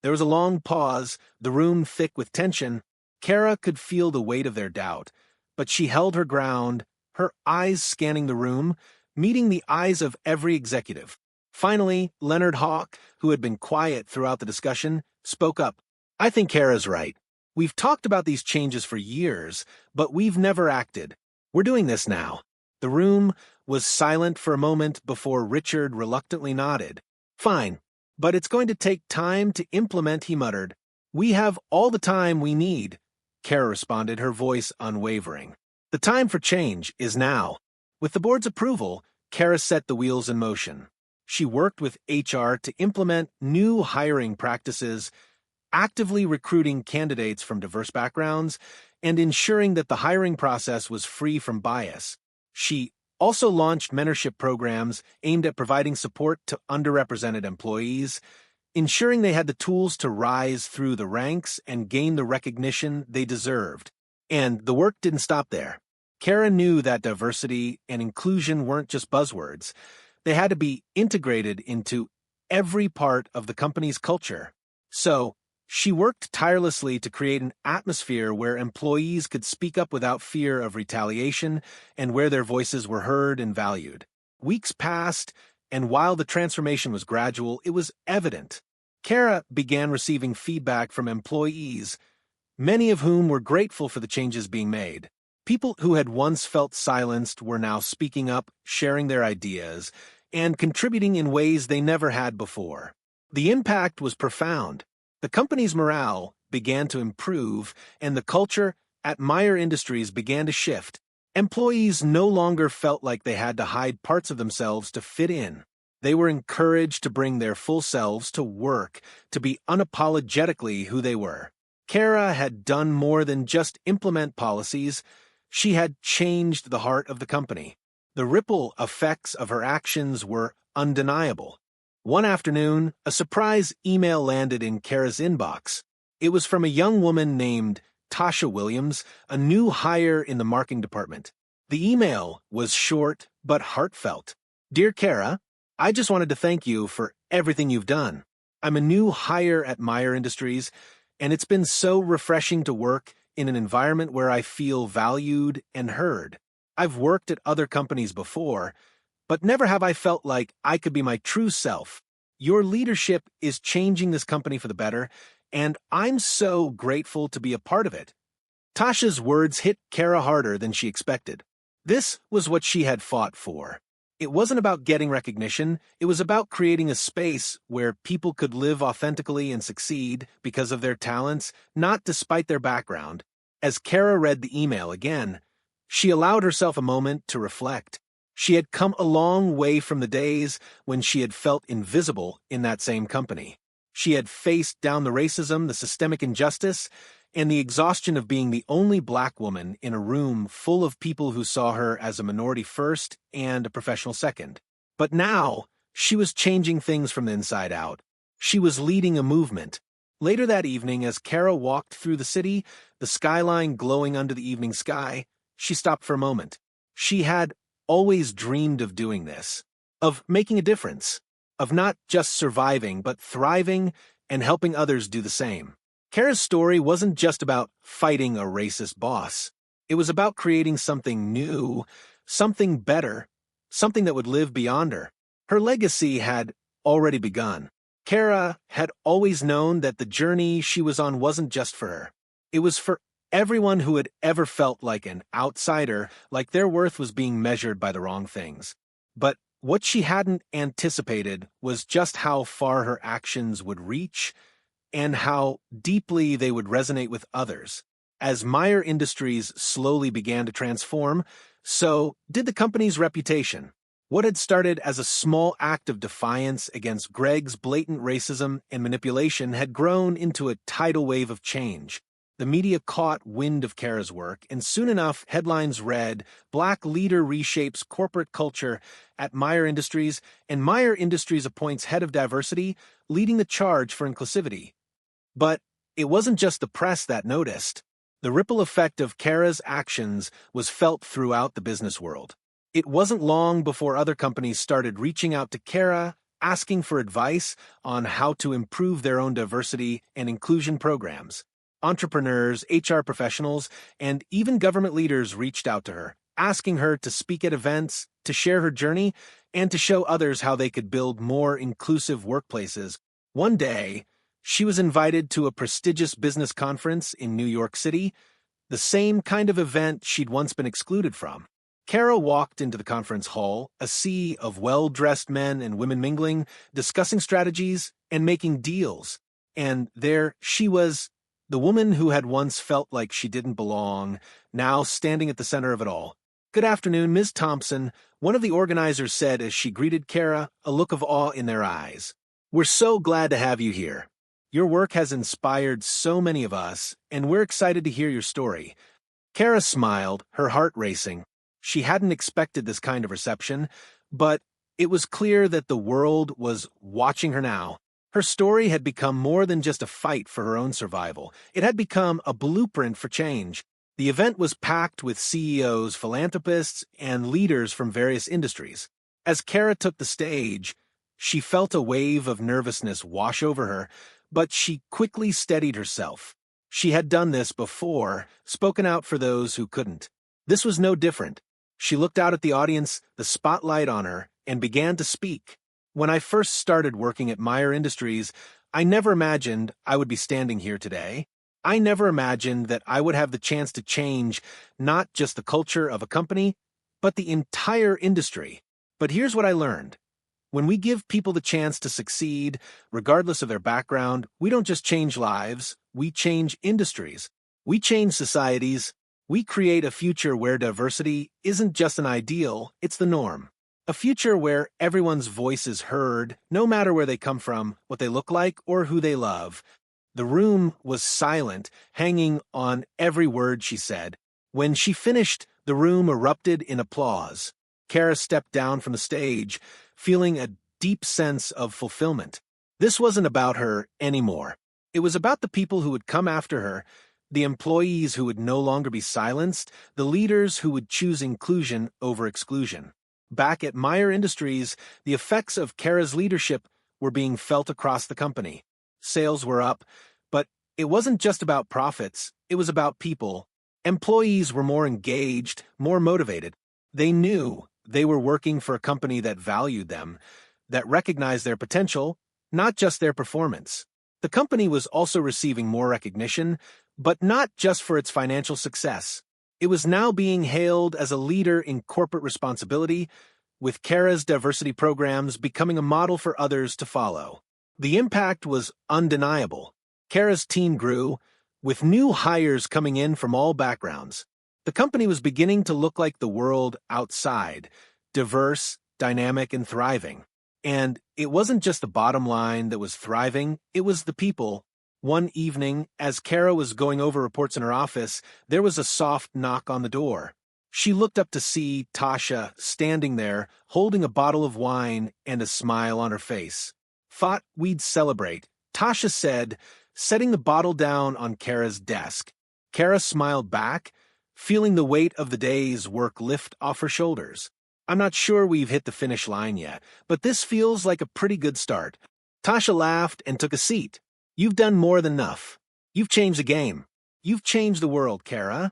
There was a long pause, the room thick with tension. Kara could feel the weight of their doubt, but she held her ground, her eyes scanning the room, meeting the eyes of every executive. Finally, Leonard Hawk, who had been quiet throughout the discussion, spoke up. "I think Kara's right. We've talked about these changes for years, but we've never acted. We're doing this now." The room was silent for a moment before Richard reluctantly nodded. "Fine, but it's going to take time to implement," he muttered. "We have all the time we need," Kara responded, her voice unwavering. "The time for change is now." With the board's approval, Kara set the wheels in motion. She worked with HR to implement new hiring practices, actively recruiting candidates from diverse backgrounds, and ensuring that the hiring process was free from bias. She also launched mentorship programs aimed at providing support to underrepresented employees, ensuring they had the tools to rise through the ranks and gain the recognition they deserved. And the work didn't stop there. Kara knew that diversity and inclusion weren't just buzzwords. They had to be integrated into every part of the company's culture. So, she worked tirelessly to create an atmosphere where employees could speak up without fear of retaliation and where their voices were heard and valued. Weeks passed, and while the transformation was gradual, it was evident. Kara began receiving feedback from employees, many of whom were grateful for the changes being made. People who had once felt silenced were now speaking up, sharing their ideas, and contributing in ways they never had before. The impact was profound. The company's morale began to improve, and the culture at Meyer Industries began to shift. Employees no longer felt like they had to hide parts of themselves to fit in. They were encouraged to bring their full selves to work, to be unapologetically who they were. Kara had done more than just implement policies. She had changed the heart of the company. The ripple effects of her actions were undeniable. One afternoon, a surprise email landed in Kara's inbox. It was from a young woman named Tasha Williams, a new hire in the marketing department. The email was short but heartfelt. "Dear Kara, I just wanted to thank you for everything you've done. I'm a new hire at Meyer Industries, and it's been so refreshing to work in an environment where I feel valued and heard. I've worked at other companies before, but never have I felt like I could be my true self. Your leadership is changing this company for the better, and I'm so grateful to be a part of it." Tasha's words hit Kara harder than she expected. This was what she had fought for. It wasn't about getting recognition, it was about creating a space where people could live authentically and succeed because of their talents, not despite their background. As Kara read the email again, she allowed herself a moment to reflect. She had come a long way from the days when she had felt invisible in that same company. She had faced down the racism, the systemic injustice, and the exhaustion of being the only black woman in a room full of people who saw her as a minority first and a professional second. But now, she was changing things from the inside out. She was leading a movement. Later that evening, as Kara walked through the city, the skyline glowing under the evening sky, she stopped for a moment. She had always dreamed of doing this, of making a difference, of not just surviving, but thriving and helping others do the same. Kara's story wasn't just about fighting a racist boss. It was about creating something new, something better, something that would live beyond her. Her legacy had already begun. Kara had always known that the journey she was on wasn't just for her. It was for everyone who had ever felt like an outsider, like their worth was being measured by the wrong things. But what she hadn't anticipated was just how far her actions would reach and how deeply they would resonate with others. As Meyer Industries slowly began to transform, so did the company's reputation. What had started as a small act of defiance against Greg's blatant racism and manipulation had grown into a tidal wave of change. The media caught wind of Kara's work, and soon enough, headlines read, "Black leader reshapes corporate culture at Meyer Industries," and Meyer Industries appoints head of diversity, leading the charge for inclusivity. But it wasn't just the press that noticed. The ripple effect of Kara's actions was felt throughout the business world. It wasn't long before other companies started reaching out to Kara, asking for advice on how to improve their own diversity and inclusion programs. Entrepreneurs, HR professionals, and even government leaders reached out to her, asking her to speak at events, to share her journey, and to show others how they could build more inclusive workplaces. One day, she was invited to a prestigious business conference in New York City, the same kind of event she'd once been excluded from. Kara walked into the conference hall, a sea of well-dressed men and women mingling, discussing strategies and making deals. And there she was, the woman who had once felt like she didn't belong, now standing at the center of it all. "Good afternoon, Ms. Thompson," one of the organizers said as she greeted Kara, a look of awe in their eyes. "We're so glad to have you here. Your work has inspired so many of us, and we're excited to hear your story." Kara smiled, her heart racing. She hadn't expected this kind of reception, but it was clear that the world was watching her now. Her story had become more than just a fight for her own survival. It had become a blueprint for change. The event was packed with CEOs, philanthropists, and leaders from various industries. As Kara took the stage, she felt a wave of nervousness wash over her, but she quickly steadied herself. She had done this before, spoken out for those who couldn't. This was no different. She looked out at the audience, the spotlight on her, and began to speak. "When I first started working at Meyer Industries, I never imagined I would be standing here today. I never imagined that I would have the chance to change not just the culture of a company, but the entire industry. But here's what I learned. When we give people the chance to succeed, regardless of their background, we don't just change lives, we change industries. We change societies. We create a future where diversity isn't just an ideal, it's the norm. A future where everyone's voice is heard, no matter where they come from, what they look like, or who they love." The room was silent, hanging on every word she said. When she finished, the room erupted in applause. Kara stepped down from the stage, feeling a deep sense of fulfillment. This wasn't about her anymore. It was about the people who would come after her, the employees who would no longer be silenced, the leaders who would choose inclusion over exclusion. Back at Meyer Industries, the effects of Kara's leadership were being felt across the company. Sales were up, but it wasn't just about profits, it was about people. Employees were more engaged, more motivated. They knew they were working for a company that valued them, that recognized their potential, not just their performance. The company was also receiving more recognition, but not just for its financial success. It was now being hailed as a leader in corporate responsibility, with Kara's diversity programs becoming a model for others to follow. The impact was undeniable. Kara's team grew, with new hires coming in from all backgrounds. The company was beginning to look like the world outside, diverse, dynamic, and thriving. And it wasn't just the bottom line that was thriving, it was the people. One evening, as Kara was going over reports in her office, there was a soft knock on the door. She looked up to see Tasha standing there, holding a bottle of wine and a smile on her face. "Thought we'd celebrate," Tasha said, setting the bottle down on Kara's desk. Kara smiled back, feeling the weight of the day's work lift off her shoulders. "I'm not sure we've hit the finish line yet, but this feels like a pretty good start." Tasha laughed and took a seat. "You've done more than enough. You've changed the game. You've changed the world, Kara."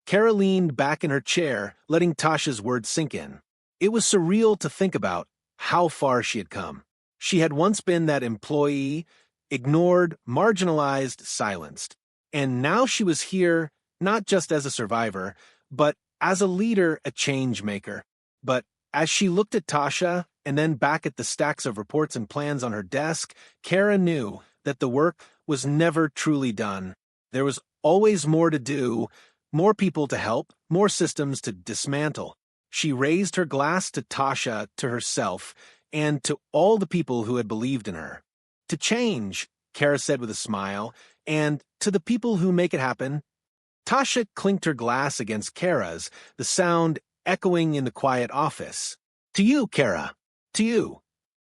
Kara leaned back in her chair, letting Tasha's words sink in. It was surreal to think about how far she had come. She had once been that employee, ignored, marginalized, silenced. And now she was here, not just as a survivor, but as a leader, a change maker. But as she looked at Tasha, and then back at the stacks of reports and plans on her desk, Kara knew that the work was never truly done. There was always more to do, more people to help, more systems to dismantle. She raised her glass to Tasha, to herself, and to all the people who had believed in her. "To change," Kara said with a smile, "and to the people who make it happen." Tasha clinked her glass against Kara's, the sound echoing in the quiet office. "To you, Kara. To you."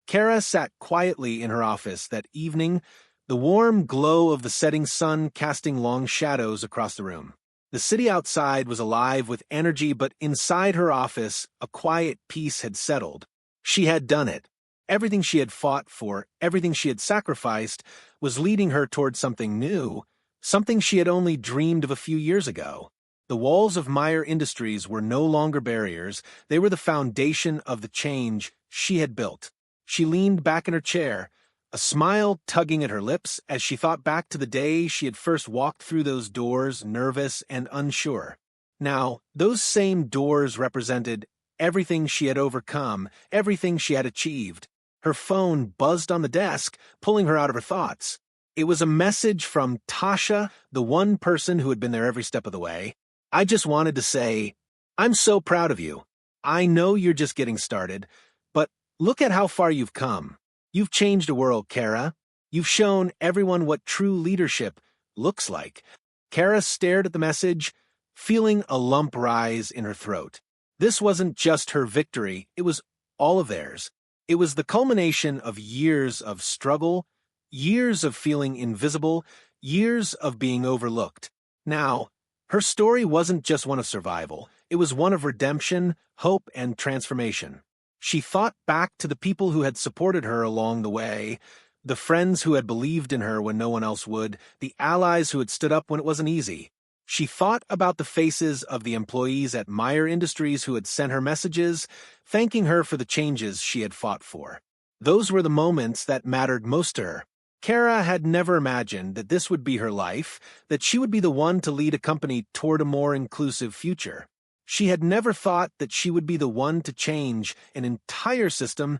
Kara sat quietly in her office that evening, the warm glow of the setting sun casting long shadows across the room. The city outside was alive with energy, but inside her office, a quiet peace had settled. She had done it. Everything she had fought for, everything she had sacrificed, was leading her toward something new, something she had only dreamed of a few years ago. The walls of Meyer Industries were no longer barriers, they were the foundation of the change she had built. She leaned back in her chair, a smile tugging at her lips as she thought back to the day she had first walked through those doors, nervous and unsure. Now, those same doors represented everything she had overcome, everything she had achieved. Her phone buzzed on the desk, pulling her out of her thoughts. It was a message from Tasha, the one person who had been there every step of the way. "I just wanted to say, I'm so proud of you. I know you're just getting started, but look at how far you've come. You've changed the world, Kara. You've shown everyone what true leadership looks like." Kara stared at the message, feeling a lump rise in her throat. This wasn't just her victory, it was all of theirs. It was the culmination of years of struggle, years of feeling invisible, years of being overlooked. Now, her story wasn't just one of survival, it was one of redemption, hope, and transformation. She thought back to the people who had supported her along the way, the friends who had believed in her when no one else would, the allies who had stood up when it wasn't easy. She thought about the faces of the employees at Meyer Industries who had sent her messages, thanking her for the changes she had fought for. Those were the moments that mattered most to her. Kara had never imagined that this would be her life, that she would be the one to lead a company toward a more inclusive future. She had never thought that she would be the one to change an entire system,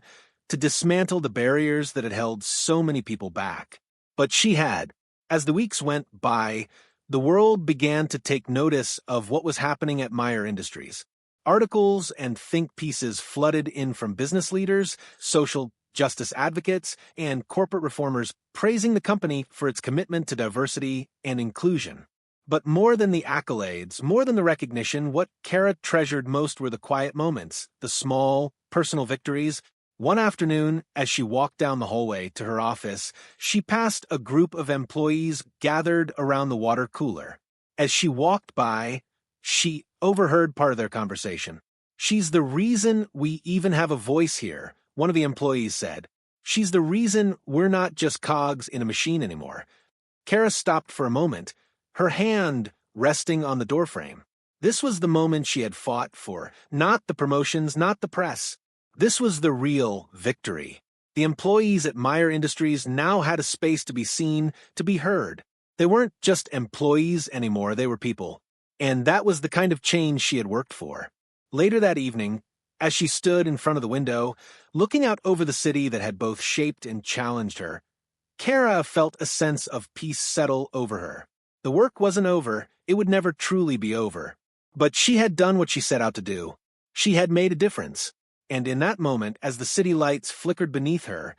to dismantle the barriers that had held so many people back. But she had. As the weeks went by, the world began to take notice of what was happening at Meyer Industries. Articles and think pieces flooded in from business leaders, social justice advocates, and corporate reformers praising the company for its commitment to diversity and inclusion. But more than the accolades, more than the recognition, what Kara treasured most were the quiet moments, the small, personal victories. One afternoon, as she walked down the hallway to her office, she passed a group of employees gathered around the water cooler. As she walked by, she overheard part of their conversation. "She's the reason we even have a voice here," one of the employees said. "She's the reason we're not just cogs in a machine anymore." Kara stopped for a moment, her hand resting on the doorframe. This was the moment she had fought for, not the promotions, not the press. This was the real victory. The employees at Meyer Industries now had a space to be seen, to be heard. They weren't just employees anymore, they were people. And that was the kind of change she had worked for. Later that evening, as she stood in front of the window, looking out over the city that had both shaped and challenged her, Kara felt a sense of peace settle over her. The work wasn't over, it would never truly be over. But she had done what she set out to do. She had made a difference. And in that moment, as the city lights flickered beneath her,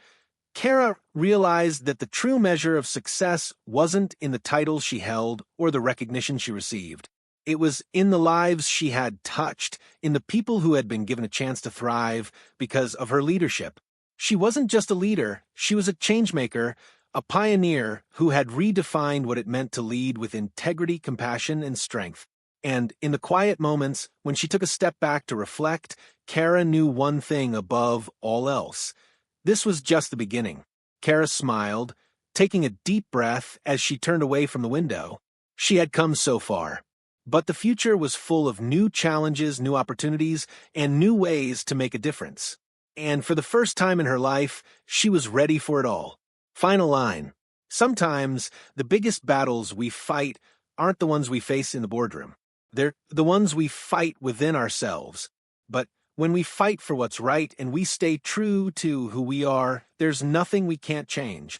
Kara realized that the true measure of success wasn't in the titles she held or the recognition she received. It was in the lives she had touched, in the people who had been given a chance to thrive because of her leadership. She wasn't just a leader, she was a changemaker, a pioneer who had redefined what it meant to lead with integrity, compassion, and strength. And in the quiet moments, when she took a step back to reflect, Kara knew one thing above all else. This was just the beginning. Kara smiled, taking a deep breath as she turned away from the window. She had come so far. But the future was full of new challenges, new opportunities, and new ways to make a difference. And for the first time in her life, she was ready for it all. Final line. Sometimes the biggest battles we fight aren't the ones we face in the boardroom. They're the ones we fight within ourselves. But when we fight for what's right and we stay true to who we are, there's nothing we can't change.